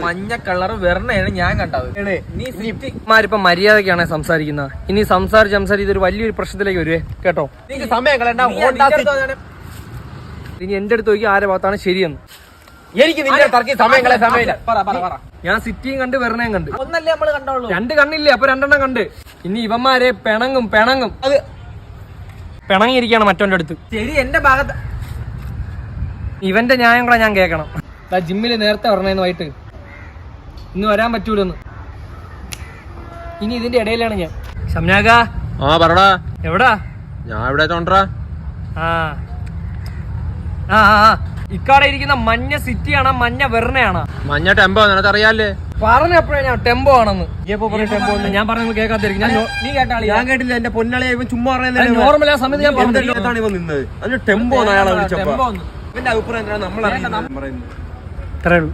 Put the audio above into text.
മഞ്ഞ കളർ വെറുതെയാണ് ഞാൻ കണ്ടത്. ഇപ്പൊ മര്യാദക്കാണ് സംസാരിക്കുന്നത്. ഇനി സംസാരിച്ച് ഇതൊരു വലിയൊരു പ്രശ്നത്തിലേക്ക് വരുവേ കേട്ടോ. ഇനി എന്റെ അടുത്ത് നോക്കി ആരെ ഭാഗത്താണ് ശരിയെന്ന്. എനിക്ക് നിന്റെ തർക്കി സമയങ്ങളെ സമയമില്ല. ഞാൻ സിറ്റിയും കണ്ട് വെറുതെയും കണ്ട്. ഒന്നല്ലേ നമ്മള് കണ്ടോളൂ. രണ്ട് കണ്ണില്ലേ, അപ്പൊ രണ്ടെണ്ണം കണ്ട്. ഇനി ഇവന്മാരെ പിണങ്ങും അത് പിണങ്ങിയിരിക്കുകയാണ് മറ്റവന്റെ അടുത്ത്. ശരി, എന്റെ ഭാഗത്ത് ഇവന്റെ ന്യായം കൂടെ ഞാൻ കേൾക്കണം. ജിമ്മില് നേരത്തെ പറഞ്ഞേന്ന് വൈകിട്ട് ഇന്ന് വരാൻ പറ്റൂലെന്ന്. ഇനി ഇതിന്റെ ഇടയിലാണ് ഞാൻ. ഷംനാഗ പറടാ. എവിടാ? ഞാൻ ഇവിടെ തോണ്ടറാ. ഇക്കാടെ ഇരിക്കുന്ന മഞ്ഞ സിറ്റിയാണോ മഞ്ഞ വെറുതെയാണോ? മഞ്ഞ ടെമ്പോ നിനക്കറിയാല്ലേ? പറഞ്ഞപ്പോഴേ ഞാൻ ടെമ്പോ ആണെന്ന്. ടെമ്പോ ഞാൻ പറഞ്ഞു കേൾക്കാത്തിരിക്കും. നീ കേട്ടാളി? ഞാൻ കേട്ടില്ല. എന്റെ പൊന്നളിയെ ഇവൻ ചുമ്മാ നോർമൽ ആ സമയത്ത് ഞാൻ പറഞ്ഞു ഇവൻ നിന്നത്. അതിന് ടെമ്പോ അയാളെ വിളിച്ചപ്പോ. ഇവന്റെ അഭിപ്രായം എന്താണ്? നമ്മൾ ഇത്രേ ഉള്ളൂ.